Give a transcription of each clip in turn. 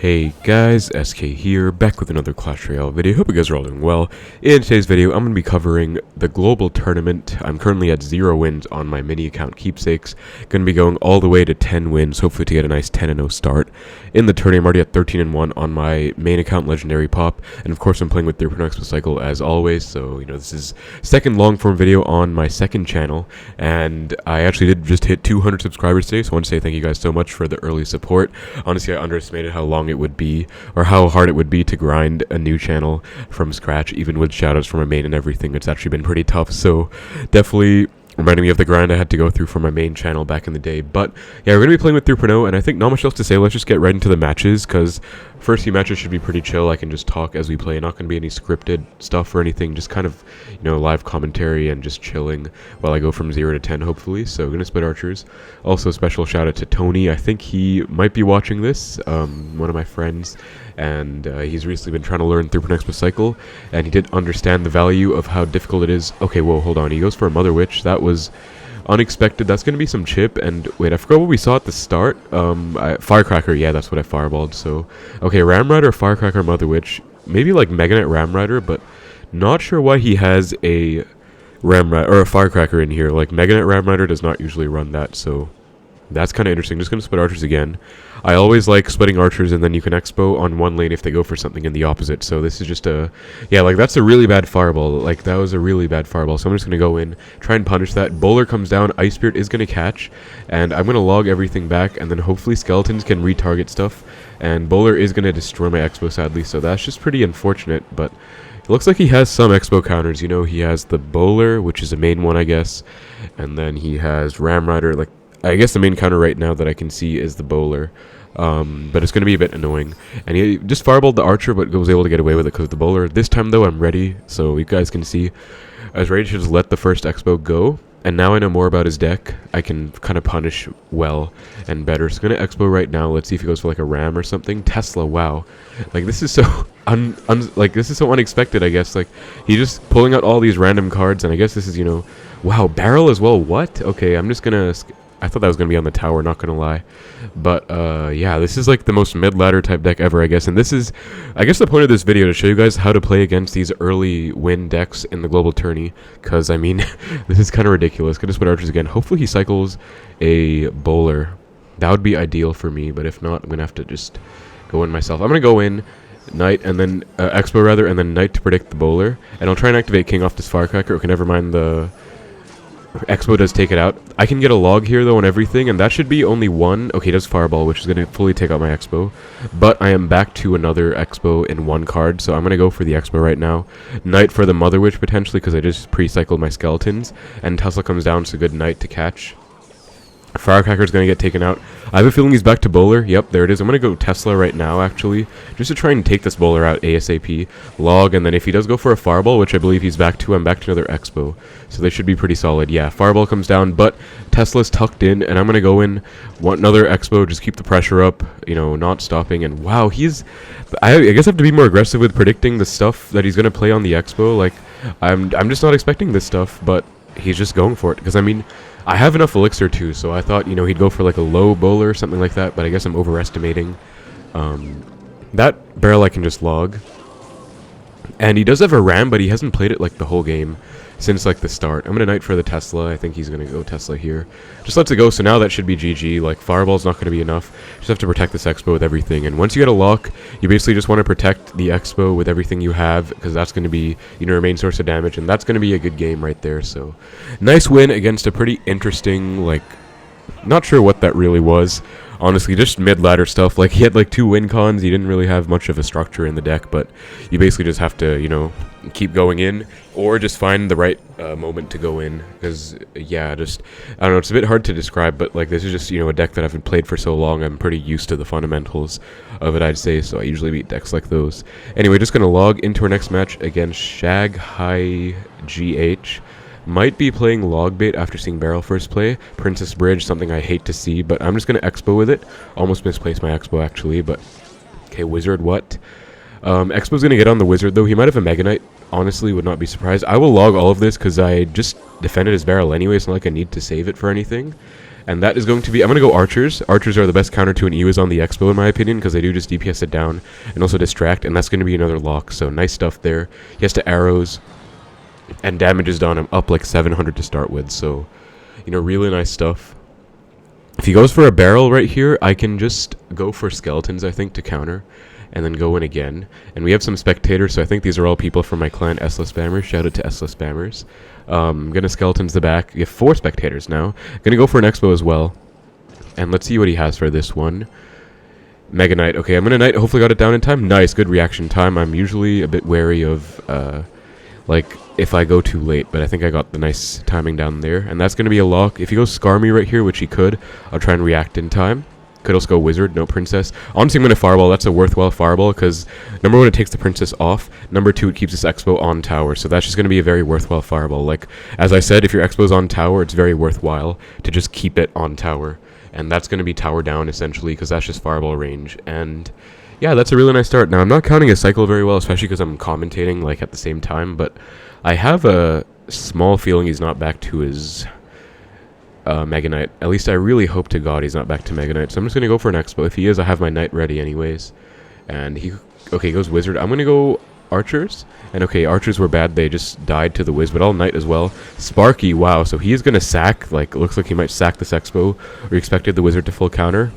Hey guys, SK here, back with another Clash Royale video. Hope you guys are all doing well. In today's video, I'm going to be covering the global tournament. I'm currently at 0 wins on my mini account Keepsakes. Going to be going all the way to 10 wins, hopefully to get a nice 10-0 start. In the tournament, I'm already at 13-1 on my main account Legendary Pop, and of course I'm playing with 3.0 Xbow Cycle as always, so this is second long-form video on my second channel, and I actually did just hit 200 subscribers today, so I want to say thank you guys so much for the early support. Honestly, I underestimated how long it would be, or how hard it would be to grind a new channel from scratch, even with shoutouts from my main and everything. It's actually been pretty tough, so definitely reminding me of the grind I had to go through for my main channel back in the day. But yeah, we're going to be playing with 3.0, and I think not much else to say. Let's just get right into the matches, because first few matches should be pretty chill. I can just talk as we play, not going to be any scripted stuff or anything, just kind of, live commentary and just chilling while I go from 0 to 10, hopefully. So, going to split archers. Also, special shout out to Tony. I think he might be watching this, one of my friends, and he's recently been trying to learn 3.0 Xbow Cycle, and he did understand the value of how difficult it is. Okay, whoa, hold on. He goes for a Mother Witch. That was unexpected. That's going to be some chip, and wait, I forgot what we saw at the start. Firecracker, yeah, that's what I fireballed. So, okay, Ram Rider, Firecracker, Mother Witch. Maybe like Mega Knight Ram Rider, but not sure why he has a Ram Rider or a Firecracker in here. Like, Mega Knight Ram Rider does not usually run that, so that's kind of interesting. Just going to split archers again. I always like splitting archers, and then you can expo on one lane if they go for something in the opposite. So this is just a, yeah, like that's a really bad fireball. Like that was a really bad fireball. So I'm just going to go in, try and punish that. Bowler comes down, Ice Spirit is going to catch, and I'm going to log everything back, and then hopefully skeletons can retarget stuff. And Bowler is going to destroy my expo, sadly, so that's just pretty unfortunate, but it looks like he has some expo counters. He has the Bowler, which is a main one, I guess, and then he has Ram Rider. Like, I guess the main counter right now that I can see is the Bowler, but it's going to be a bit annoying. And he just fireballed the Archer, but was able to get away with it because of the Bowler. This time, though, I'm ready, so you guys can see I was ready to just let the first Expo go, and now I know more about his deck. I can kind of punish well and better. So I'm going to Expo right now. Let's see if he goes for like a Ram or something. Tesla, wow. Like, this is so this is so unexpected, I guess. Like, he's just pulling out all these random cards, and I guess this is, wow, Barrel as well. What? Okay, I'm just going to... I thought that was going to be on the tower, not going to lie. But, yeah, this is like the most mid-ladder type deck ever, I guess. And this is, I guess, the point of this video, to show you guys how to play against these early win decks in the global tourney. Because, I mean, this is kind of ridiculous. Gonna split archers again. Hopefully he cycles a Bowler. That would be ideal for me. But if not, I'm going to have to just go in myself. I'm going to go in Knight, and then Expo, rather, and then Knight to predict the Bowler. And I'll try and activate King off this Firecracker. Okay, never mind, the Expo does take it out. I can get a log here, though, and everything, and that should be only one. Okay, he does Fireball, which is going to fully take out my Expo. But I am back to another Expo in one card, so I'm going to go for the Expo right now. Knight for the Mother Witch, potentially, because I just pre-cycled my skeletons. And Tesla comes down, so good Knight to catch. Firecracker's going to get taken out. I have a feeling he's back to Bowler. Yep, there it is. I'm going to go Tesla right now, actually, just to try and take this Bowler out ASAP. Log, and then if he does go for a Fireball, which I believe he's back to, I'm back to another Expo. So they should be pretty solid. Yeah, Fireball comes down, but Tesla's tucked in, and I'm going to go in, want another Expo, just keep the pressure up, not stopping. And wow, I guess I have to be more aggressive with predicting the stuff that he's going to play on the Expo. Like, I'm just not expecting this stuff, but he's just going for it, because, I mean, I have enough elixir too, so I thought, he'd go for like a low Bowler or something like that, but I guess I'm overestimating. That Barrel I can just log. And he does have a Ram, but he hasn't played it like the whole game since like the start. I'm going to Knight for the Tesla. I think he's going to go Tesla here. Just lets it go, so now that should be GG. Like, Fireball's not going to be enough. Just have to protect this Expo with everything. And once you get a lock, you basically just want to protect the Expo with everything you have, because that's going to be, your main source of damage, and that's going to be a good game right there. So, nice win against a pretty interesting, like, not sure what that really was. Honestly, just mid-ladder stuff. Like, he had like 2 win cons. He didn't really have much of a structure in the deck, but you basically just have to, keep going in, or just find the right moment to go in. Because, yeah, I don't know, it's a bit hard to describe, but like, this is just, a deck that I've played for so long. I'm pretty used to the fundamentals of it, I'd say, so I usually beat decks like those. Anyway, just gonna log into our next match against Shag High GH. Might be playing Logbait after seeing Barrel first play. Princess Bridge, something I hate to see, but I'm just going to Expo with it. Almost misplaced my Expo, actually, but... Okay, Wizard, what? Expo's going to get on the Wizard, though. He might have a Mega Knight. Honestly, would not be surprised. I will log all of this, because I just defended his Barrel anyway. It's not like I need to save it for anything. And that is going to be, I'm going to go archers. Archers are the best counter to an Ewiz on the Xbow in my opinion, because they do just DPS it down and also distract, and that's going to be another lock. So nice stuff there. He has to arrows, and damage is done. I'm up like 700 to start with, so, you know, really nice stuff. If he goes for a barrel right here, I can just go for skeletons, I think, to counter, and then go in again. And we have some spectators, so I think these are all people from my clan, Esla Spammers. Shout out to Esla Spammers. Gonna skeletons the back. We have 4 spectators now. Gonna go for an Xbow as well. And let's see what he has for this one. Mega Knight. Okay, I'm gonna Knight. Hopefully got it down in time. Nice, good reaction time. I'm usually a bit wary of, like, if I go too late, but I think I got the nice timing down there. And that's going to be a lock. If he goes Scar me right here, which he could, I'll try and react in time. Could also go Wizard, no Princess. Honestly, I'm going to Fireball. That's a worthwhile Fireball, because number 1, it takes the Princess off. Number 2, it keeps this Xbow on tower. So that's just going to be a very worthwhile Fireball. Like, as I said, if your Xbow's on tower, it's very worthwhile to just keep it on tower. And that's going to be tower down, essentially, because that's just Fireball range. And yeah, that's a really nice start. Now, I'm not counting his cycle very well, especially because I'm commentating, like, at the same time, but I have a small feeling he's not back to his Mega Knight. At least I really hope to God he's not back to Mega Knight. So I'm just going to go for an Xbow. If he is, I have my Knight ready anyways. And he goes Wizard. I'm going to go Archers. And okay, Archers were bad. They just died to the Wiz, but I'll Knight as well. Sparky, wow. So he is going to sack. Like, looks like he might sack this Xbow. Or expected the Wizard to full counter.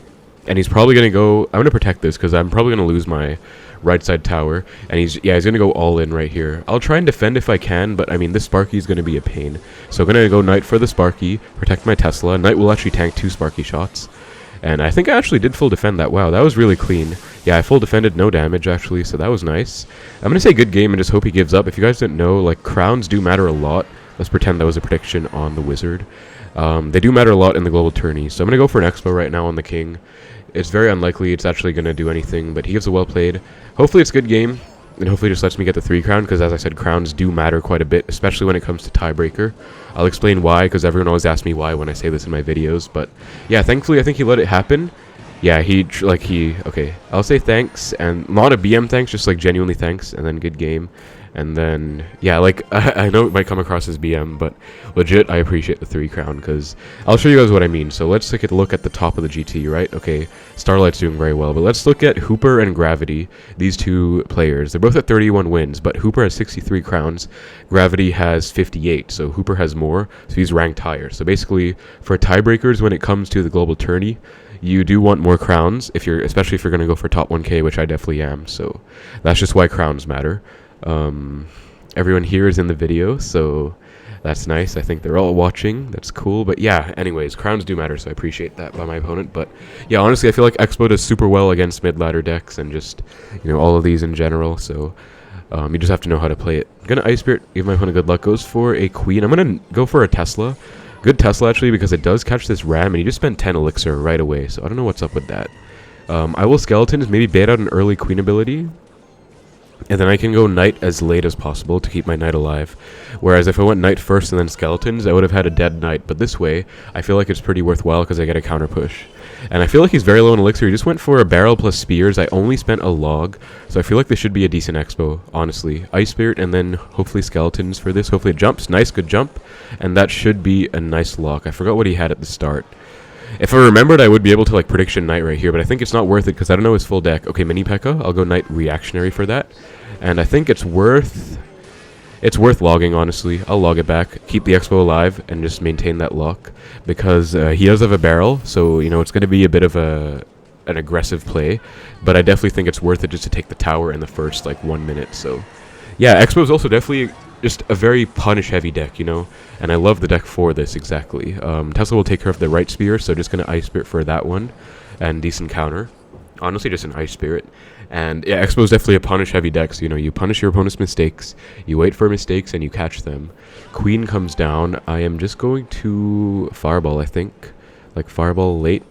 And he's probably going to go... I'm going to protect this, because I'm probably going to lose my right side tower. And he's going to go all in right here. I'll try and defend if I can, but I mean, this Sparky is going to be a pain. So I'm going to go Knight for the Sparky, protect my Tesla. Knight will actually tank 2 Sparky shots. And I think I actually did full defend that. Wow, that was really clean. Yeah, I full defended, no damage actually, so that was nice. I'm going to say good game and just hope he gives up. If you guys didn't know, like, crowns do matter a lot. Let's pretend that was a prediction on the Wizard. They do matter a lot in the global tourney. So I'm going to go for an Xbow right now on the King. It's very unlikely it's actually going to do anything, but he gives a well played. Hopefully it's a good game, and hopefully it just lets me get the 3 crown, because as I said, crowns do matter quite a bit, especially when it comes to tiebreaker. I'll explain why, because everyone always asks me why when I say this in my videos, but yeah, thankfully I think he let it happen. Yeah, okay, I'll say thanks, and not a BM thanks, just like genuinely thanks, and then good game. And then, yeah, like, I know it might come across as BM, but legit, I appreciate the 3 crown, because I'll show you guys what I mean. So let's take a look at the top of the GT, right? Okay, Starlight's doing very well, but let's look at Hooper and Gravity, these 2 players. They're both at 31 wins, but Hooper has 63 crowns, Gravity has 58, so Hooper has more, so he's ranked higher. So basically, for tiebreakers, when it comes to the global tourney, you do want more crowns, especially if you're going to go for top 1k, which I definitely am, so that's just why crowns matter. Everyone here is in the video, so that's nice. I think they're all watching. That's cool. But yeah, anyways, crowns do matter, so I appreciate that by my opponent. But yeah, honestly, I feel like Xbow does super well against mid-ladder decks and just, you know, all of these in general. So you just have to know how to play it. I'm gonna Ice Spirit, give my opponent good luck. Goes for a Queen. I'm gonna go for a Tesla. Good Tesla, actually, because it does catch this Ram, and he just spent 10 Elixir right away. So I don't know what's up with that. I will Skeletons, maybe bait out an early Queen ability. And then I can go Knight as late as possible to keep my Knight alive. Whereas if I went Knight first and then Skeletons, I would have had a dead Knight. But this way, I feel like it's pretty worthwhile because I get a counter push. And I feel like he's very low in Elixir. He just went for a barrel plus spears. I only spent a log. So I feel like this should be a decent Xbow, honestly. Ice Spirit and then hopefully Skeletons for this. Hopefully it jumps. Nice, good jump. And that should be a nice lock. I forgot what he had at the start. If I remembered, I would be able to, like, prediction Knight right here, but I think it's not worth it because I don't know his full deck. Okay, Mini P.E.K.K.A. I'll go Knight reactionary for that. And I think it's worth logging, honestly. I'll log it back, keep the Xbow alive, and just maintain that lock. Because he does have a barrel, so, you know, it's going to be a bit of an aggressive play. But I definitely think it's worth it just to take the tower in the first, like, 1 minute. So, yeah, Xbow is also definitely just a very punish-heavy deck, you know? And I love the deck for this, exactly. Tesla will take care of the right spear, so just going to Ice Spirit for that one. And decent counter. Honestly, just an Ice Spirit. And yeah, Xbow is definitely a punish-heavy deck, so, you know, you punish your opponent's mistakes, you wait for mistakes, and you catch them. Queen comes down. I am just going to Fireball, I think. Like, Fireball late.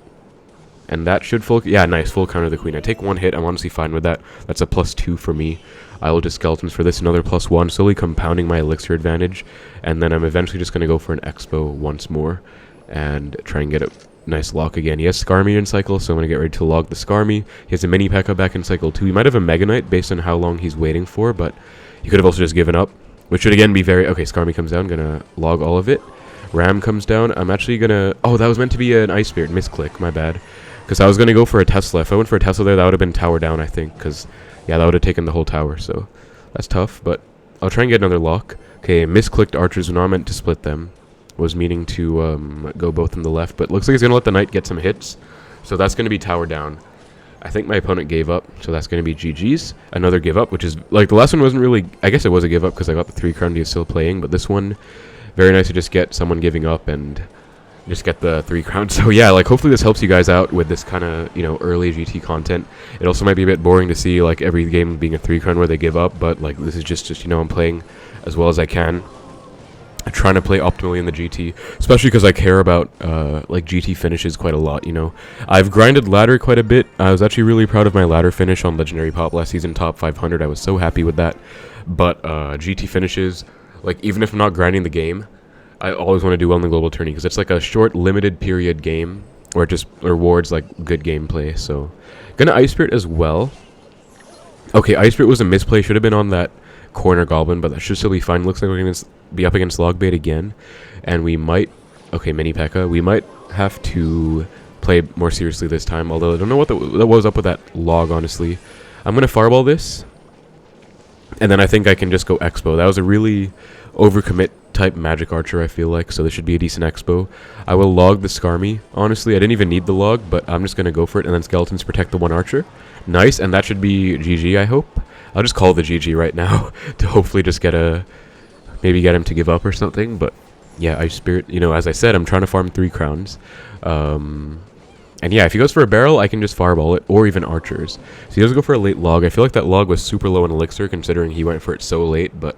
And that should full... Yeah, nice, full counter the Queen. I take 1 hit. I'm honestly fine with that. That's a +2 for me. I will just Skeletons for this, another +1, slowly compounding my Elixir advantage. And then I'm eventually just going to go for an Xbow once more and try and get a nice lock again. He has Skarmy in cycle, so I'm going to get ready to log the Skarmy. He has a Mini P.E.K.K.A. back in cycle 2. He might have a Mega Knight based on how long he's waiting for, but he could have also just given up, which should again be very... Okay, Skarmy comes down. Going to log all of it. Ram comes down. I'm actually gonna... Oh, that was meant to be an Ice Spirit. Misclick, my bad. Because I was gonna go for a Tesla. If I went for a Tesla there, that would have been tower down, I think. Because, yeah, that would have taken the whole tower. So, that's tough. But I'll try and get another lock. Okay, misclicked archers. Not meant to split them. Was meaning to go both on the left. But looks like he's gonna let the knight get some hits. So that's gonna be tower down. I think my opponent gave up, so that's going to be GG's. Another give up, which is, like, the last one wasn't really, I guess it was a give up because I got the 3 crown, he was still playing, but this one, very nice to just get someone giving up and just get the 3 crown. So yeah, like, hopefully this helps you guys out with this kind of, you know, early GT content. It also might be a bit boring to see, like, every game being a 3 crown where they give up, but, like, this is just you know, I'm playing as well as I can. I'm trying to play optimally in the GT, especially because I care about like GT finishes quite a lot, you know. I've grinded ladder quite a bit. I was actually really proud of my ladder finish on Legendary Pop last season, top 500. I was so happy with that. But GT finishes, like, even if I'm not grinding the game, I always want to do well in the global tourney because it's like a short, limited period game where it just rewards like good gameplay. So, gonna Ice Spirit as well. Okay, Ice Spirit was a misplay. Should have been on that corner goblin, but that should still be fine. Looks like we're going to be up against Logbait again, and we might... Okay, Mini P.E.K.K.A. We might have to play more seriously this time, although I don't know what that was up with that log, honestly. I'm going to Fireball this, and then I think I can just go Xbow. That was a really overcommit type magic archer, I feel like, so this should be a decent Xbow. I will log the Skarmy. Honestly, I didn't even need the log, but I'm just going to go for it, and then Skeletons protect the one archer. Nice, and that should be GG, I hope. I'll just call the GG right now to hopefully just get a... Maybe get him to give up or something, but yeah, Ice Spirit, you know, as I said, I'm trying to farm 3 crowns. And yeah, if he goes for a barrel, I can just fireball it, or even archers. So he does go for a late log. I feel like that log was super low in elixir, considering he went for it so late, but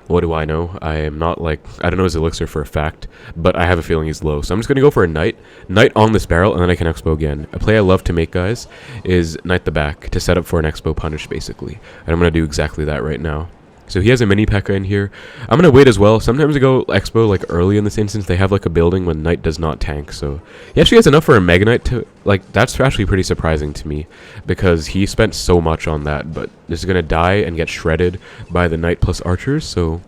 what do I know? I am not like, I don't know his elixir for a fact, but I have a feeling he's low. So I'm just going to go for a knight. Knight on this barrel, and then I can Xbow again. A play I love to make, guys, is knight the back to set up for an Xbow punish, basically. And I'm going to do exactly that right now. So he has a Mini P.E.K.K.A. in here. I'm going to wait as well. Sometimes I go Xbow, like, early in this instance. They have, like, a building when Knight does not tank. So he actually has enough for a Mega Knight to... Like, that's actually pretty surprising to me. Because he spent so much on that. But this is going to die and get shredded by the Knight plus Archers. So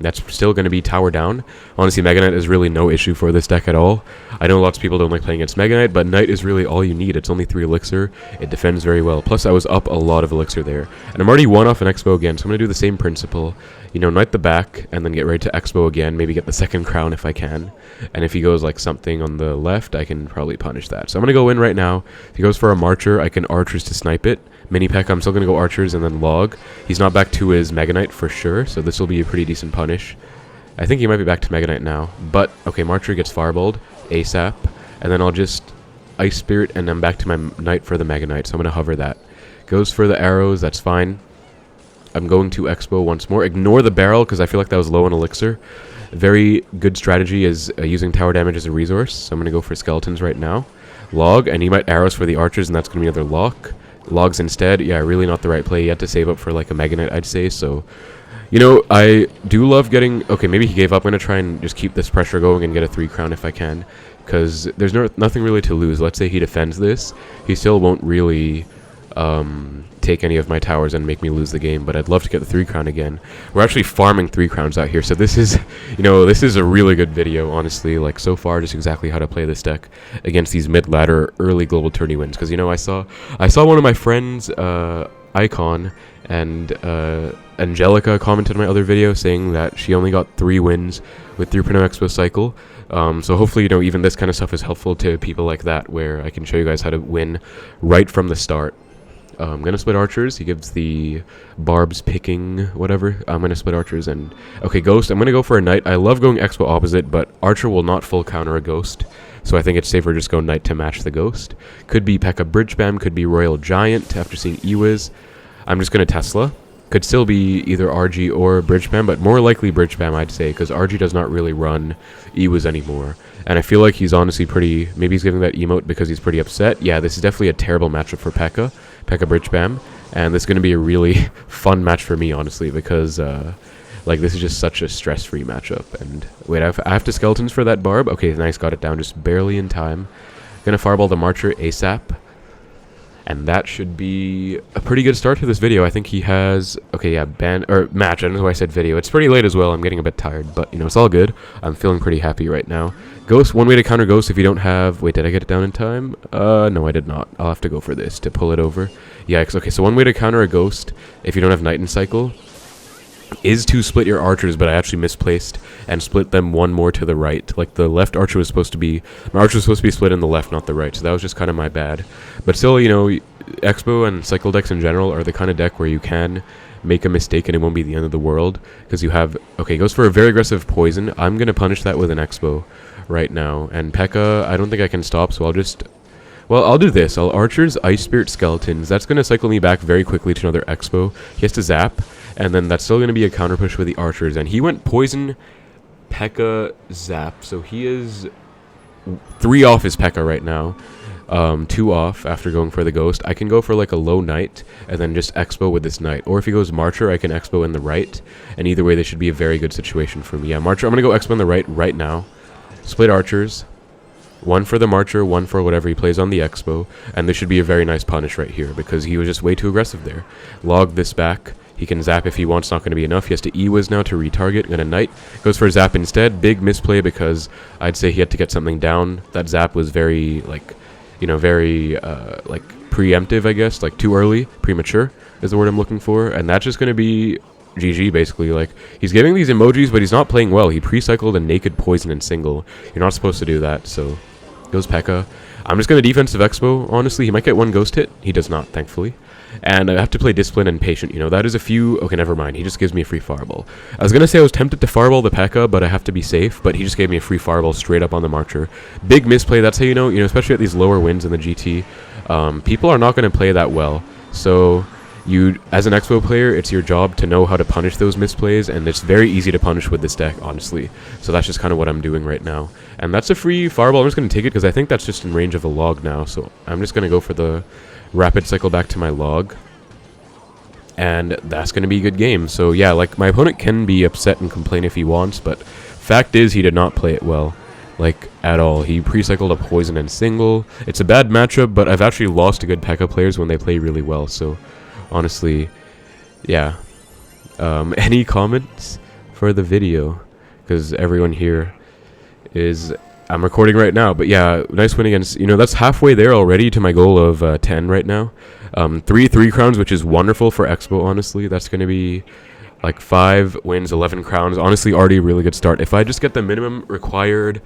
that's still going to be tower down. Honestly, Mega Knight is really no issue for this deck at all. I know lots of people don't like playing against Mega Knight, but Knight is really all you need. It's only 3 elixir. It defends very well. Plus, I was up a lot of elixir there. And I'm already 1 off an Xbow again, so I'm going to do the same principle. You know, Knight the back, and then get ready to Xbow again. Maybe get the 2nd crown if I can. And if he goes, like, something on the left, I can probably punish that. So I'm going to go in right now. If he goes for a Marcher, I can Archers to snipe it. Mini P.E.K.K.A. I'm still going to go Archers and then log. He's not back to his Mega Knight for sure, so this will be a pretty decent punish. I think he might be back to Mega Knight now. But, okay, Marcher gets fireballed ASAP. And then I'll just Ice Spirit, and I'm back to my Knight for the Mega Knight. So I'm going to hover that. Goes for the arrows, that's fine. I'm going to Xbow once more. Ignore the barrel, because I feel like that was low on elixir. Very good strategy is using tower damage as a resource. So I'm going to go for Skeletons right now. Log, and he might arrows for the archers, and that's going to be another lock. Logs instead. Yeah, really not the right play. You have to save up for like a Mega Knight, I'd say. So... You know, I do love getting... Okay, maybe he gave up. I'm going to try and just keep this pressure going and get a 3 crown if I can. Because there's nothing really to lose. Let's say he defends this. He still won't really take any of my towers and make me lose the game. But I'd love to get the 3 crown again. We're actually farming 3 crowns out here. So this is, you know, this is a really good video, honestly. Like, so far, just exactly how to play this deck against these mid-ladder early global tourney wins. Because, you know, I saw one of my friends... Icon and Angelica commented on my other video saying that she only got 3 wins with 3.0 Xbow Cycle. So hopefully, you know, even this kind of stuff is helpful to people like that, where I can show you guys how to win right from the start. I'm going to split archers. He gives the barbs picking, whatever. I'm going to split archers and... Okay, ghost. I'm going to go for a knight. I love going Xbow opposite, but archer will not full counter a ghost. So I think it's safer just go knight to match the ghost. Could be P.E.K.K.A. Bridge Spam, could be Royal Giant after seeing Ewiz. I'm just going to Tesla. Could still be either RG or Bridge Spam, but more likely Bridge Spam, I'd say, because RG does not really run Ewiz anymore. And I feel like he's honestly pretty... Maybe he's giving that emote because he's pretty upset. Yeah, this is definitely a terrible matchup for P.E.K.K.A. P.E.K.K.A. Bridge Spam. And this is going to be a really fun match for me, honestly, because... like, this is just such a stress-free matchup. And wait, I have to Skeletons for that barb. Okay, nice, got it down just barely in time. Gonna fireball the Marcher ASAP. And that should be a pretty good start to this video. I think he has... Okay, yeah, match. I don't know why I said video. It's pretty late as well. I'm getting a bit tired, but, you know, it's all good. I'm feeling pretty happy right now. Ghost, one way to counter Ghost if you don't have... Wait, did I get it down in time? No, I did not. I'll have to go for this to pull it over. Yikes. Okay, so one way to counter a Ghost if you don't have Knight in Cycle is to split your archers, but I actually misplaced and split them one more to the right. Like, the left archer was supposed to be... My archer was supposed to be split in the left, not the right, so that was just kind of my bad. But still, you know, Xbow and Cycle decks in general are the kind of deck where you can make a mistake and it won't be the end of the world, because you have... Okay, goes for a very aggressive poison. I'm going to punish that with an Xbow right now. And P.E.K.K.A, I don't think I can stop, so I'll just... Well, I'll do this. I'll Archers, Ice Spirit, Skeletons. That's going to cycle me back very quickly to another Xbow. He has to zap, and then that's still going to be a counter push with the Archers. And he went Poison, P.E.K.K.A, Zap. So he is 3 off his P.E.K.K.A right now. 2 off after going for the Ghost. I can go for like a low Knight, and then just Xbow with this Knight. Or if he goes Marcher, I can Xbow in the right. And either way, this should be a very good situation for me. Yeah, Marcher, I'm going to go Xbow in the right now. Split Archers. 1 for the Marcher, 1 for whatever he plays on the Xbow, and this should be a very nice punish right here, because he was just way too aggressive there. Log this back. He can zap if he wants, not going to be enough. He has to E-Wiz now to retarget, and a Knight. Goes for a zap instead. Big misplay, because I'd say he had to get something down. That zap was very, like, you know, very, like, preemptive, I guess. Like, too early. Premature is the word I'm looking for, and that's just going to be... GG, basically. Like, he's giving these emojis, but he's not playing well. He pre-cycled a naked poison in single. You're not supposed to do that, so... Goes P.E.K.K.A. I'm just going to defensive Xbow, honestly. He might get 1 Ghost hit. He does not, thankfully. And I have to play Discipline and Patient. You know, that is a few... Okay, never mind. He just gives me a free Fireball. I was going to say I was tempted to Fireball the P.E.K.K.A, but I have to be safe. But he just gave me a free Fireball straight up on the Marcher. Big misplay. That's how you know, especially at these lower wins in the GT. People are not going to play that well. So... You, as an Xbow player, it's your job to know how to punish those misplays, and it's very easy to punish with this deck, honestly. So that's just kind of what I'm doing right now. And that's a free Fireball. I'm just going to take it, because I think that's just in range of a log now. So I'm just going to go for the Rapid Cycle back to my log. And that's going to be a good game. So yeah, like, my opponent can be upset and complain if he wants, but fact is he did not play it well. Like, at all. He pre-cycled a poison and single. It's a bad matchup, but I've actually lost to good P.E.K.K.A players when they play really well, so... Honestly, yeah. Any comments for the video? Because everyone here is... I'm recording right now, but yeah, nice win against... that's halfway there already to my goal of 10 right now. 3 crowns, which is wonderful for Xbow, honestly. That's going to be like 5 wins, 11 crowns. Honestly, already a really good start. If I just get the minimum required...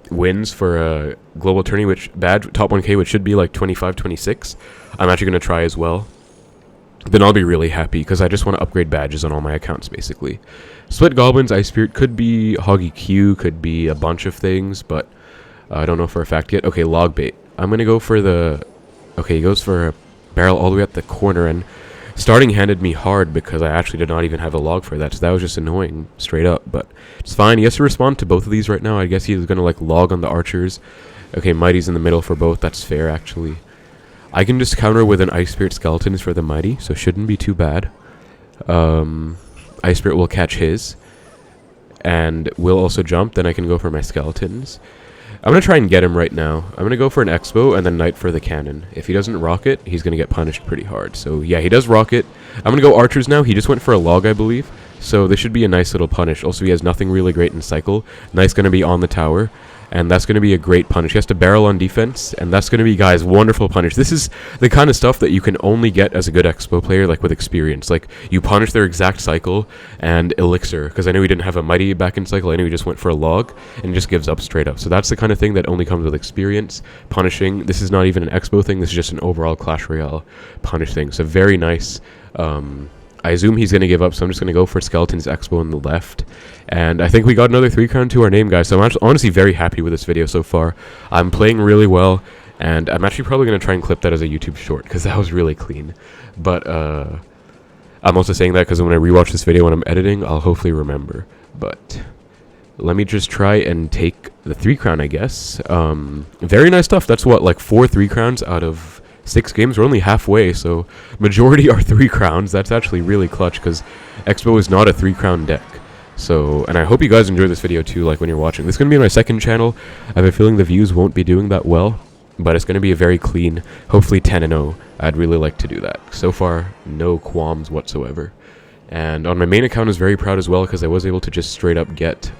wins for a global tourney, which top 1k, which should be like 25, 26. I'm actually going to try as well. Then I'll be really happy, because I just want to upgrade badges on all my accounts, basically. Split Goblins, Ice Spirit, could be Hoggy Q, could be a bunch of things, but I don't know for a fact yet. Okay, Log Bait. I'm going to go for the... Okay, he goes for a barrel all the way at the corner, and starting handed me hard, because I actually did not even have a log for that, so that was just annoying, straight up, but it's fine. He has to respond to both of these right now. I guess he's going to, like, log on the Archers. Okay, Mighty's in the middle for both. That's fair, actually. I can just counter with an Ice Spirit Skeletons for the Mighty, so shouldn't be too bad. Ice Spirit will catch his, and will also jump. Then I can go for my Skeletons. I'm going to try and get him right now. I'm going to go for an Xbow and then Knight for the cannon. If he doesn't rock it, he's going to get punished pretty hard. So yeah, he does rock it. I'm going to go Archers now. He just went for a log, I believe. So this should be a nice little punish. Also, he has nothing really great in Cycle. Knight's going to be on the tower. And that's going to be a great punish. He has to barrel on defense, and that's going to be, guys, wonderful punish. This is the kind of stuff that you can only get as a good Xbow player, like, with experience. Like, you punish their exact Cycle and Elixir, because I knew he didn't have a Mighty back in Cycle. I knew he just went for a log, and just gives up straight up. So that's the kind of thing that only comes with experience. Punishing. This is not even an Xbow thing. This is just an overall Clash Royale punish thing. So very nice. I assume he's going to give up, so I'm just going to go for Skeleton's Xbow on the left. And I think we got another 3 crown to our name, guys. So I'm honestly very happy with this video so far. I'm playing really well, and I'm actually probably going to try and clip that as a YouTube short, because that was really clean. But I'm also saying that because when I rewatch this video when I'm editing, I'll hopefully remember. But let me just try and take the 3 crown, I guess. Very nice stuff. That's what, like 4 3 crowns out of 6 games. We're only halfway, so majority are 3 crowns. That's actually really clutch, because Xbow is not a 3 crown deck. So, and I hope you guys enjoy this video too, like when you're watching. This is going to be my second channel. I have a feeling the views won't be doing that well, but it's going to be a very clean, hopefully 10-0. I'd really like to do that. So far, no qualms whatsoever. And on my main account, I was very proud as well because I was able to just straight up get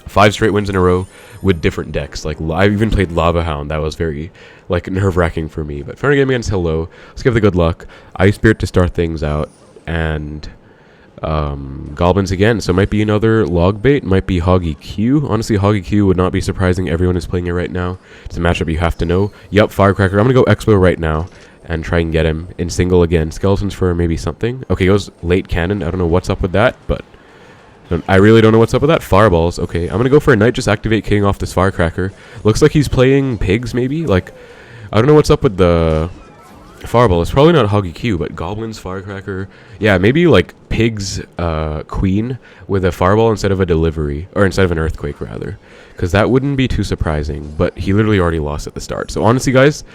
5 straight wins in a row with different decks. Like, I even played Lava Hound. That was very, like, nerve-wracking for me. But final game against Hello. Let's give it the good luck. Ice Spirit to start things out. And Goblins again. So it might be another log bait. Might be Hoggy Q. Honestly, Hoggy Q would not be surprising. Everyone is playing it right now. It's a matchup you have to know. Yup, Firecracker. I'm going to go Xbow right now and try and get him in single again. Skeletons for maybe something. Okay, he goes late cannon. I don't know what's up with that, but I really don't know what's up with that. Fireballs. Okay, I'm going to go for a Knight, just activate King off this Firecracker. Looks like he's playing pigs, maybe? Like, I don't know what's up with the Fireball. It's probably not Hoggy Q, but Goblins, Firecracker. Yeah, maybe like pigs, Queen with a Fireball instead of a Delivery. Or instead of an Earthquake, rather. Because that wouldn't be too surprising, but he literally already lost at the start. So honestly, guys,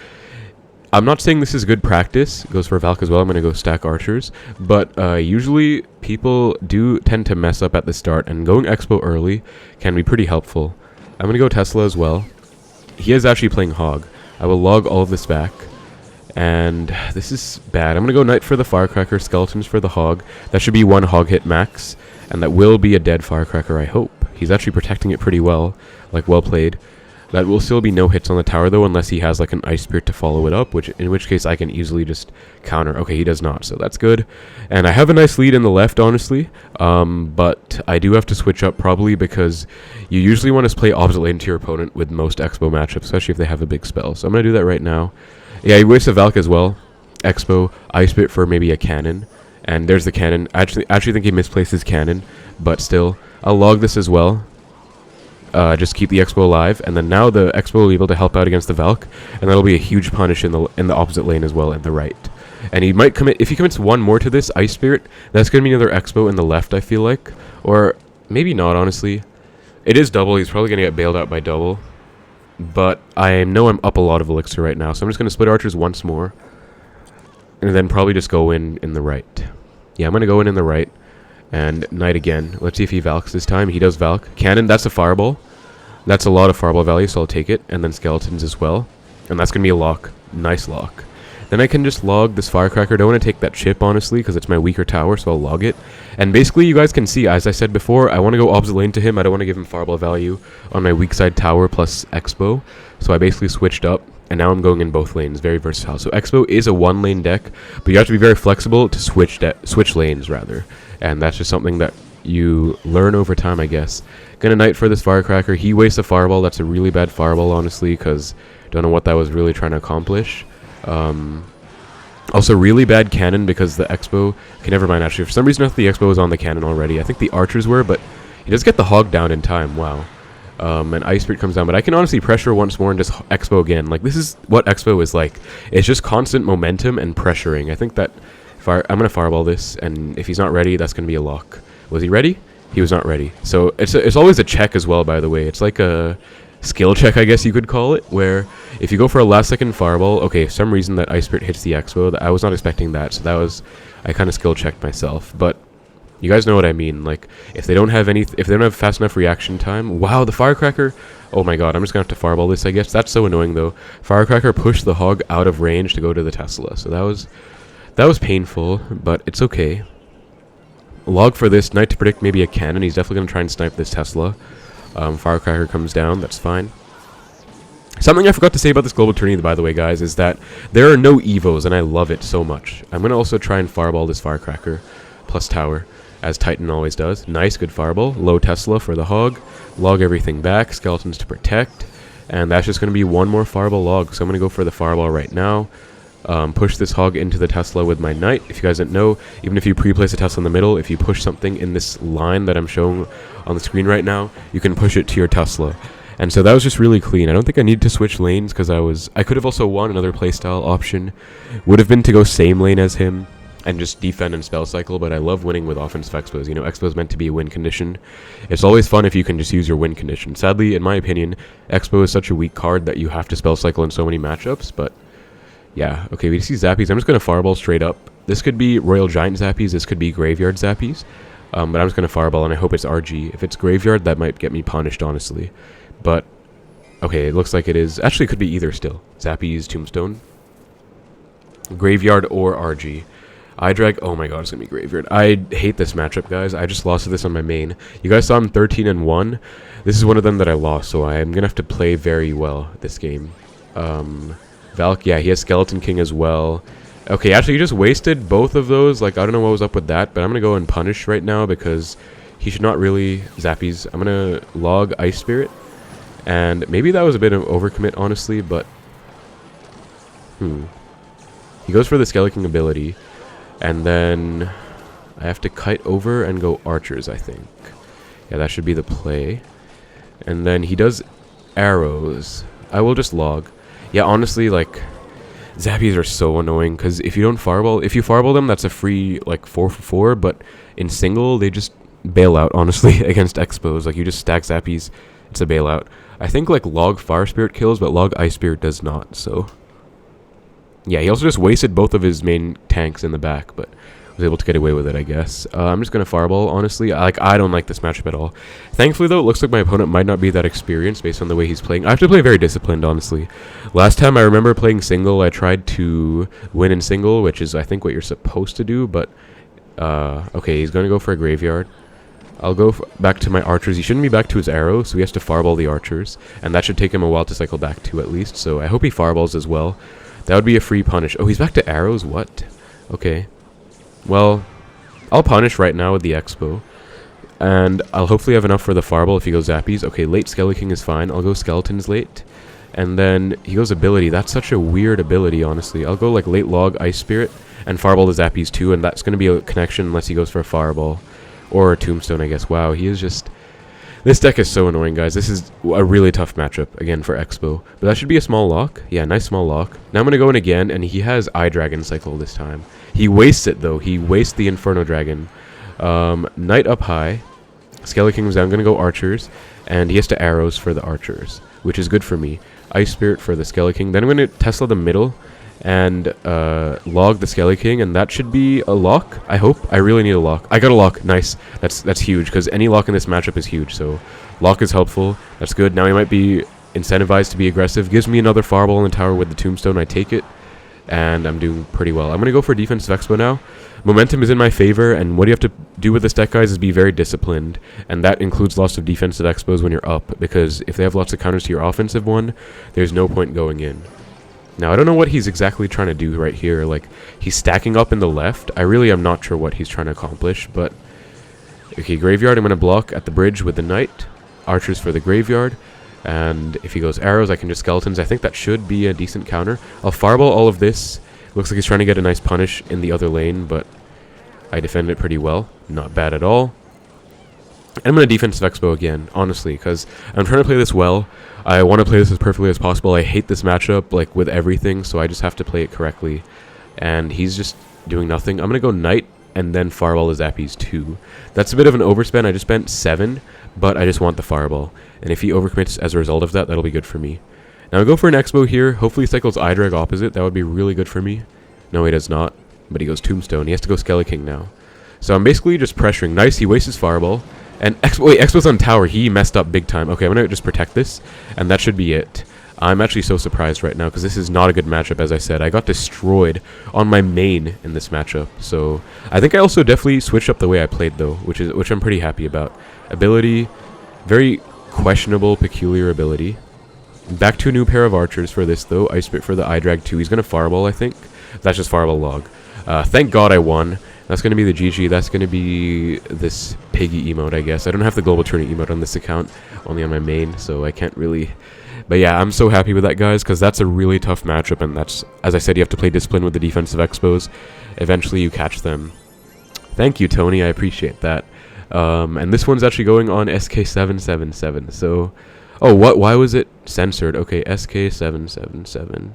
I'm not saying this is good practice. Goes for Valk as well. I'm going to go stack archers. But usually people do tend to mess up at the start. And going Expo early can be pretty helpful. I'm going to go Tesla as well. He is actually playing Hog. I will log all of this back. And this is bad. I'm going to go Knight for the Firecracker. Skeletons for the Hog. That should be 1 Hog hit max. And that will be a dead Firecracker, I hope. He's actually protecting it pretty well. Like, well played. That will still be no hits on the tower, though, unless he has, like, an Ice Spirit to follow it up, in which case I can easily just counter. Okay, he does not, so that's good. And I have a nice lead in the left, honestly, but I do have to switch up probably because you usually want to play opposite lane to your opponent with most Expo matchups, especially if they have a big spell. So I'm going to do that right now. Yeah, he wastes a Valk as well. Expo, Ice Spirit for maybe a cannon. And there's the cannon. I actually think he misplaced his cannon, but still. I'll log this as well. Just keep the Expo alive, and then now the Expo will be able to help out against the Valk, and that'll be a huge punish in the opposite lane as well, in the right. And he might commit, if he commits 1 more to this Ice Spirit, that's going to be another Expo in the left, I feel like. Or maybe not, honestly. It is double, he's probably going to get bailed out by double. But I know I'm up a lot of elixir right now, so I'm just going to split archers once more. And then probably just go in the right. Yeah, I'm going to go in the right. And Knight again. Let's see if he Valks this time. He does Valk. Cannon, that's a Fireball. That's a lot of Fireball value, so I'll take it. And then Skeletons as well. And that's going to be a lock. Nice lock. Then I can just log this Firecracker. Don't want to take that chip, honestly, because it's my weaker tower, so I'll log it. And basically, you guys can see, as I said before, I want to go opposite lane to him. I don't want to give him Fireball value on my weak side tower plus Expo. So I basically switched up. And now I'm going in both lanes. Very versatile. So Expo is a 1-lane deck, but you have to be very flexible to switch lanes, rather. And that's just something that you learn over time, I guess. Gonna Knight for this Firecracker. He wastes a Fireball. That's a really bad Fireball, honestly, because don't know what that was really trying to accomplish. Also, really bad cannon because the Expo... Okay, never mind, actually. For some reason, I thought the Expo was on the cannon already. I think the archers were, but he does get the Hog down in time. Wow. And Ice Spirit comes down, but I can honestly pressure once more and just Expo again. Like, this is what Expo is like. It's just constant momentum and pressuring. I think that I'm going to Fireball this, and if he's not ready, that's going to be a lock. Was he ready? He was not ready. So it's always a check as well, by the way. It's like a skill check, I guess you could call it, where if you go for a last-second Fireball, okay, for some reason that Ice Spirit hits the Expo. I was not expecting that, so that was... I kind of skill checked myself, but... You guys know what I mean. Like, if they don't have fast enough reaction time. Wow, the Firecracker. Oh my god, I'm just gonna have to Fireball this, I guess. That's so annoying though. Firecracker pushed the Hog out of range to go to the Tesla. So that was painful, but it's okay. Log for this, Knight to predict maybe a cannon. He's definitely gonna try and snipe this Tesla. Firecracker comes down, that's fine. Something I forgot to say about this global tourney, by the way, guys, is that there are no Evos, and I love it so much. I'm gonna also try and Fireball this Firecracker plus tower, as Titan always does. Nice, good Fireball. Low Tesla for the Hog. Log everything back. Skeletons to protect. And that's just going to be 1 more Fireball log. So I'm going to go for the Fireball right now. Push this Hog into the Tesla with my Knight. If you guys didn't know, even if you pre-place a Tesla in the middle, if you push something in this line that I'm showing on the screen right now, you can push it to your Tesla. And so that was just really clean. I don't think I need to switch lanes because I could have also won. Another playstyle option would have been to go same lane as him and just defend and spell cycle, but I love winning with offensive Expos. You know, Expo's meant to be a win condition. It's always fun if you can just use your win condition. Sadly, in my opinion, Expo is such a weak card that you have to spell cycle in so many matchups, but yeah. Okay, we see Zappies. I'm just going to Fireball straight up. This could be Royal Giant Zappies, this could be Graveyard Zappies, but I'm just going to Fireball, and I hope it's RG. If it's Graveyard, that might get me punished, honestly. But Okay, it looks like it is. Actually, it could be either still. Zappy's Tombstone. Graveyard or RG. iDrag. Oh my god, it's going to be Graveyard. I hate this matchup, guys. I just lost to this on my main. You guys saw him 13-1. This is one of them that I lost, so I'm going to have to play very well this game. Valk, yeah, he has Skeleton King as well. Okay, actually, he just wasted both of those. Like, I don't know what was up with that, but I'm going to go and punish right now because he should not really Zappies. I'm going to log Ice Spirit. And maybe that was a bit of overcommit, honestly, but... He goes for the Skeleton King ability. And then I have to kite over and go Archers, I think. Yeah, that should be the play. And then he does arrows. I will just log. Yeah, honestly, like... Zappies are so annoying, because if you don't fireball... If you fireball them, that's a free, like, 4 for 4, but in single, they just bail out, honestly, against Xbows. Like, you just stack Zappies, it's a bailout. I think, like, log Fire Spirit kills, but log Ice Spirit does not, so... Yeah, he also just wasted both of his main tanks in the back, but was able to get away with it, I guess. I'm just going to fireball, honestly. I don't like this matchup at all. Thankfully, though, it looks like my opponent might not be that experienced based on the way he's playing. I have to play very disciplined, honestly. Last time I remember playing single, I tried to win in single, which is, I think, what you're supposed to do, but... okay, he's going to go for a Graveyard. I'll go back to my Archers. He shouldn't be back to his arrow, so he has to fireball the Archers, and that should take him a while to cycle back to, at least, so I hope he fireballs as well. That would be a free punish. Oh, he's back to arrows? What? Okay. Well, I'll punish right now with the Xbow. And I'll hopefully have enough for the fireball if he goes Zappies. Okay, late Skeleton King is fine. I'll go Skeletons late. And then he goes ability. That's such a weird ability, honestly. I'll go like late log Ice Spirit and fireball the Zappies too. And that's going to be a connection unless he goes for a fireball. Or a Tombstone, I guess. Wow, he is just... This deck is so annoying, guys. This is a really tough matchup, again, for Xbow. But that should be a small lock. Yeah, nice small lock. Now I'm going to go in again, and he has iDragon Cycle this time. He wastes it, though. He wastes the Inferno Dragon. Knight up high. Skeleton King was down. I'm going to go Archers. And he has to arrows for the Archers, which is good for me. Ice Spirit for the Skeleton King. Then I'm going to Tesla the middle and log the Skeleton King, and that should be a lock, I hope. I really need a lock. I got a lock. Nice. That's huge, because any lock in this matchup is huge, so lock is helpful. That's good. Now he might be incentivized to be aggressive. Gives me another fireball in the tower with the Tombstone. I take it, and I'm doing pretty well. I'm going to go for defensive Expo now. Momentum is in my favor, and what you have to do with this deck, guys, is be very disciplined, and that includes lots of defensive Expos when you're up, because if they have lots of counters to your offensive one, there's no point going in. Now, I don't know what he's exactly trying to do right here. Like, he's stacking up in the left. I really am not sure what he's trying to accomplish, but... Okay, Graveyard, I'm going to block at the bridge with the Knight. Archers for the Graveyard. And if he goes arrows, I can just Skeletons. I think that should be a decent counter. I'll fireball all of this. Looks like he's trying to get a nice punish in the other lane, but I defend it pretty well. Not bad at all. I'm going to defensive Expo again, honestly, because I'm trying to play this well. I want to play this as perfectly as possible. I hate this matchup, like, with everything, so I just have to play it correctly. And he's just doing nothing. I'm going to go Knight and then fireball the Zappies too. That's a bit of an overspend. I just spent 7, but I just want the fireball. And if he overcommits as a result of that, that'll be good for me. Now I go for an Expo here. Hopefully he cycles iDrag opposite. That would be really good for me. No, he does not. But he goes Tombstone. He has to go Skeleton King now. So I'm basically just pressuring. Nice, he wastes his fireball. And wait, Expo's on tower. He messed up big time. Okay, I'm going to just protect this, and that should be it. I'm actually so surprised right now, because this is not a good matchup, as I said. I got destroyed on my main in this matchup. So I think I also definitely switched up the way I played, though, which I'm pretty happy about. Ability, very questionable, peculiar ability. Back to a new pair of Archers for this, though. Ice Spit for the iDrag 2. He's going to fireball, I think. That's just fireball log. Thank God I won. That's going to be the GG. That's going to be this piggy emote, I guess. I don't have the global tourney emote on this account, only on my main, so I can't really... But yeah, I'm so happy with that, guys, because that's a really tough matchup, and that's, as I said, you have to play discipline with the defensive Expos. Eventually you catch them. Thank you, Tony. I appreciate that. And this one's actually going on SK777, so... Oh, what? Why was it censored? Okay, SK777.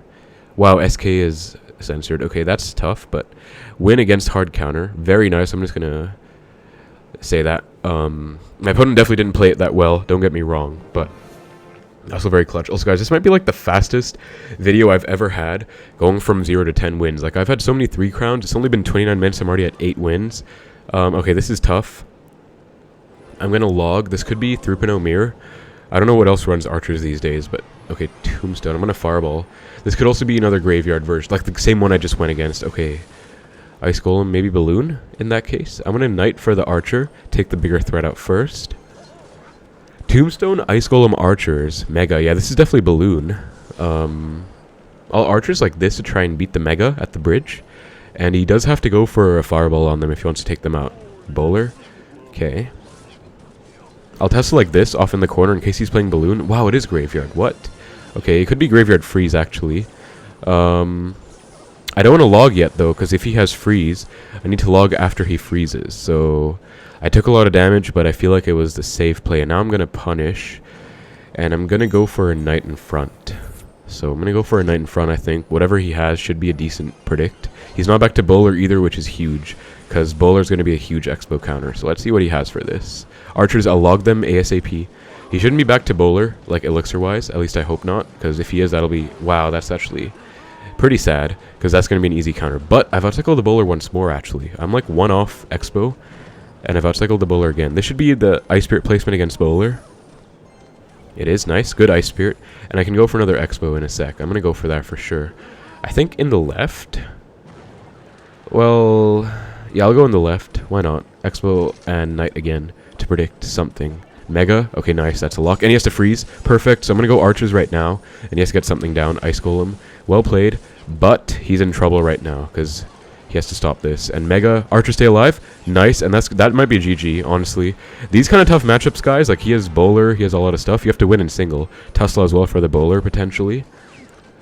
Wow, SK is censored. Okay, that's tough, but win against hard counter. Very nice. I'm just gonna say that. My opponent definitely didn't play it that well, don't get me wrong, but also very clutch. Also, guys, this might be like the fastest video I've ever had, going from 0 to 10 wins. Like, I've had so many 3 crowns. It's only been 29 minutes. I'm already at 8 wins. Okay, this is tough. I'm gonna log. This could be 3.0 mirror. I don't know what else runs Archers these days, but Okay, Tombstone. I'm gonna Fireball. This could also be another Graveyard version, like the same one I just went against. Okay. Ice Golem, maybe Balloon in that case. I'm gonna Knight for the Archer. Take the bigger threat out first. Tombstone, Ice Golem, Archers. Mega. Yeah, this is definitely Balloon. All Archers like this to try and beat the Mega at the bridge. And he does have to go for a Fireball on them if he wants to take them out. Bowler. Okay. I'll Tesla like this off in the corner in case he's playing Balloon. Wow, it is Graveyard. What? Okay, it could be Graveyard Freeze, actually. I don't want to log yet, though, because if he has Freeze, I need to log after he freezes. So I took a lot of damage, but I feel like it was the safe play. And now I'm going to punish, and I'm going to go for a Knight in front. So I'm going to go for a Knight in front, I think. Whatever he has should be a decent predict. He's not back to Bowler either, which is huge, because Bowler's going to be a huge Xbow counter. So let's see what he has for this. Archers, I'll log them ASAP. He shouldn't be back to Bowler, like Elixir-wise. At least I hope not, because if he is, that'll be... Wow, that's actually pretty sad, because that's going to be an easy counter. But I've outcycled the Bowler once more, actually. I'm like one off Xbow, and I've outcycled the Bowler again. This should be the Ice Spirit placement against Bowler. It is nice. Good Ice Spirit. And I can go for another Xbow in a sec. I'm going to go for that for sure. I think in the left... Well... Yeah, I'll go in the left. Why not? Xbow and Knight again to predict something. Mega. Okay, nice. That's a lock. And he has to freeze. Perfect. So I'm going to go Archers right now. And he has to get something down. Ice Golem. Well played. But he's in trouble right now because he has to stop this. And Mega. Archers stay alive. Nice. And that might be a GG, honestly. These kind of tough matchups, guys. Like, he has Bowler. He has a lot of stuff. You have to win in single. Tesla as well for the Bowler, potentially.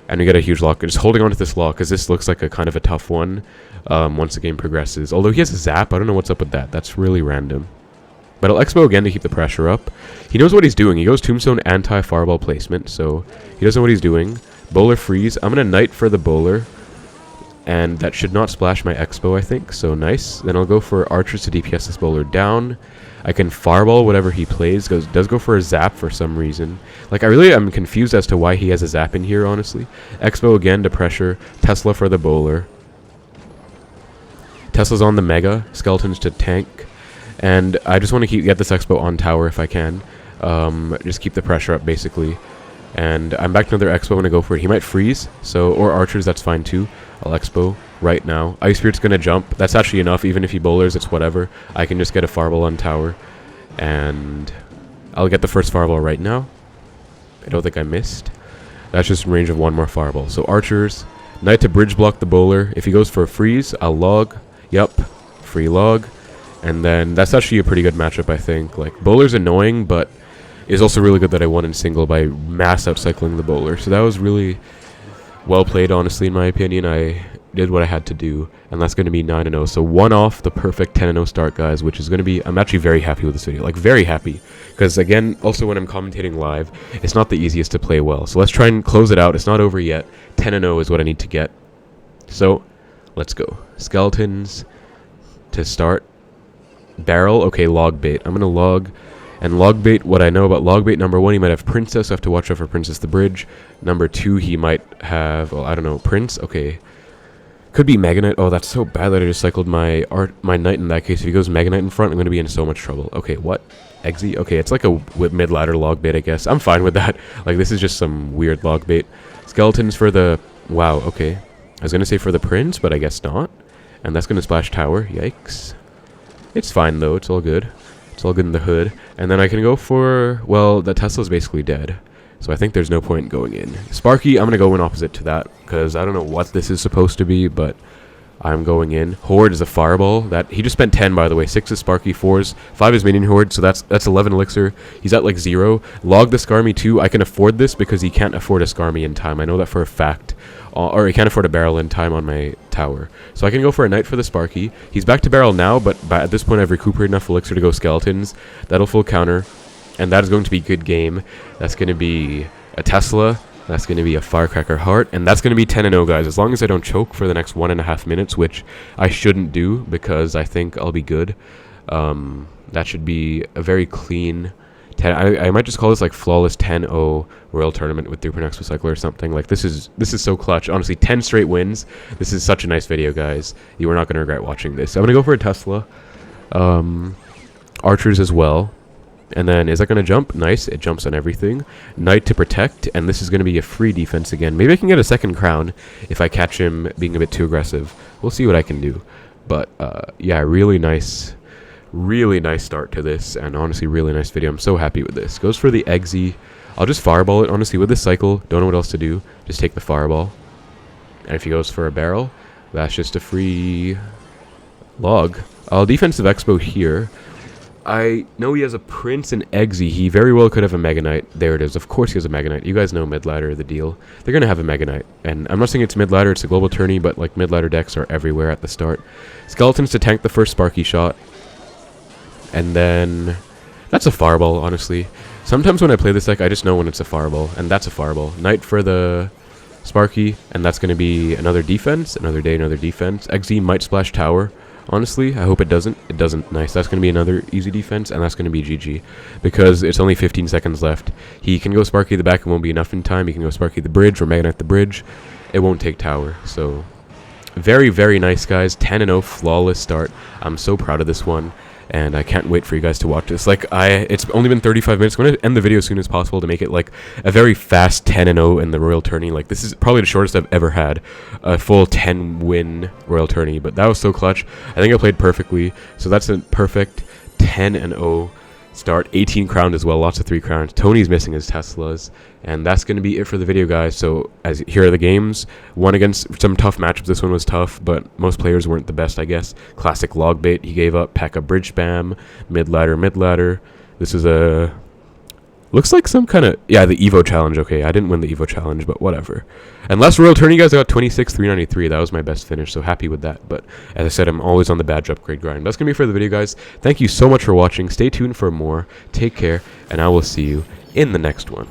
And you get a huge lock. Just holding on to this lock because this looks like a kind of a tough one once the game progresses. Although he has a Zap. I don't know what's up with that. That's really random. But I'll Xbow again to keep the pressure up. He knows what he's doing. He goes Tombstone anti-Fireball placement. So he doesn't know what he's doing. Bowler freeze. I'm going to Knight for the Bowler. And that should not splash my Xbow, I think. So nice. Then I'll go for Archers to DPS this Bowler down. I can Fireball whatever he plays. Does go for a Zap for some reason. Like, I really am confused as to why he has a Zap in here, honestly. Xbow again to pressure. Tesla for the Bowler. Tesla's on the Mega. Skeletons to tank. And I just want to get this Xbow on tower if I can. Just keep the pressure up, basically. And I'm back to another Xbow. I'm going to go for it. He might freeze. Or Archers, that's fine too. I'll Xbow right now. Ice Spirit's going to jump. That's actually enough. Even if he Bowlers, it's whatever. I can just get a Fireball on tower. And I'll get the first Fireball right now. I don't think I missed. That's just in range of one more Fireball. So Archers. Knight to bridge block the Bowler. If he goes for a freeze, I'll log. Yep. Free log. And then that's actually a pretty good matchup, I think. Like, Bowler's annoying, but it's also really good that I won in single by mass outcycling the Bowler. So that was really well played, honestly, in my opinion. I did what I had to do, and that's going to be 9-0. So one off the perfect 10-0 start, guys, which is going to be... I'm actually very happy with this video. Like, very happy. Because, again, also when I'm commentating live, it's not the easiest to play well. So let's try and close it out. It's not over yet. 10-0 is what I need to get. So, let's go. Skeletons to start. Barrel, okay, log bait. I'm gonna log, and log bait, what I know about log bait, number one, he might have Princess, I have to watch out for Princess the Bridge. Number two, he might have, well, I don't know, Prince, okay. Could be Mega Knight. Oh, that's so bad that I just cycled my Knight in that case. If he goes Mega Knight in front, I'm gonna be in so much trouble. Okay, what? Exy? Okay, it's like a mid-ladder log bait, I guess. I'm fine with that. Like, this is just some weird log bait. Skeletons for the, wow, okay. I was gonna say for the Prince, but I guess not. And that's gonna splash tower, yikes. It's fine, though. It's all good. It's all good in the hood. And then I can go for... Well, the Tesla's basically dead. So I think there's no point in going in. Sparky, I'm going to go in opposite to that. Because I don't know what this is supposed to be, but I'm going in. Horde is a Fireball. He just spent 10, by the way. 6 is Sparky, 4 is... 5 is Minion Horde, so that's 11 Elixir. He's at, like, 0. Log the Skarmy, too. I can afford this because he can't afford a Skarmy in time. I know that for a fact. Or he can't afford a barrel in time on my tower. So I can go for a Knight for the Sparky. He's back to barrel now, but at this point I've recuperated enough Elixir to go Skeletons. That'll full counter. And that is going to be a good game. That's going to be a Tesla. That's going to be a Firecracker Heart. And that's going to be 10-0, guys. As long as I don't choke for the next 1.5 minutes, which I shouldn't do because I think I'll be good. That should be a very clean... I might just call this like flawless 10-0 Royal Tournament with 3.0 Xbow Cycle or something. Like, this is so clutch. Honestly, 10 straight wins. This is such a nice video, guys. You are not going to regret watching this. So I'm going to go for a Tesla. Archers as well. And then, is that going to jump? Nice, it jumps on everything. Knight to protect, and this is going to be a free defense again. Maybe I can get a second crown if I catch him being a bit too aggressive. We'll see what I can do. But, yeah, really nice start to this, and honestly, really nice video. I'm so happy with this. Goes for the Eggsy. I'll just fireball it, honestly, with this cycle. Don't know what else to do. Just take the fireball. And if he goes for a barrel, that's just a free log. Defensive Xbow here. I know he has a Prince and Eggsy. He very well could have a Mega Knight. There it is. Of course he has a Mega Knight. You guys know mid ladder, the deal. They're going to have a Mega Knight. And I'm not saying it's mid ladder, it's a global tourney, but like mid ladder decks are everywhere at the start. Skeletons to tank the first Sparky shot. And then that's a fireball, honestly. Sometimes when I play this deck, I just know when it's a fireball, and that's a fireball. Knight for the Sparky, and that's going to be another defense, another day, another defense. Eggsy might splash tower, honestly. I hope it doesn't. It doesn't. Nice. That's going to be another easy defense, and that's going to be GG, because it's only 15 seconds left. He can go Sparky the back, it won't be enough in time. He can go Sparky the bridge, or Mega Knight the bridge. It won't take tower, so very, very nice, guys. 10-0, flawless start. I'm so proud of this one. And I can't wait for you guys to watch this. Like, it's only been 35 minutes. I'm going to end the video as soon as possible to make it, like, a very fast 10-0 in the Royal Tourney. Like, this is probably the shortest I've ever had. A full 10-win Royal Tourney. But that was so clutch. I think I played perfectly. So that's a perfect 10-0 start. 18 crowned as well. Lots of 3 crowns. Tony's missing his Teslas. And that's going to be it for the video, guys. So, here are the games. One against some tough matchups. This one was tough, but most players weren't the best, I guess. Classic log bait. He gave up. P.E.K.K.A bridge spam. Mid ladder. This is a... Looks like some kind of... Yeah, the Evo challenge. Okay, I didn't win the Evo challenge, but whatever. And last Royal Tourney, guys, I got 26,393. That was my best finish, so happy with that. But as I said, I'm always on the badge upgrade grind. That's going to be it for the video, guys. Thank you so much for watching. Stay tuned for more. Take care, and I will see you in the next one.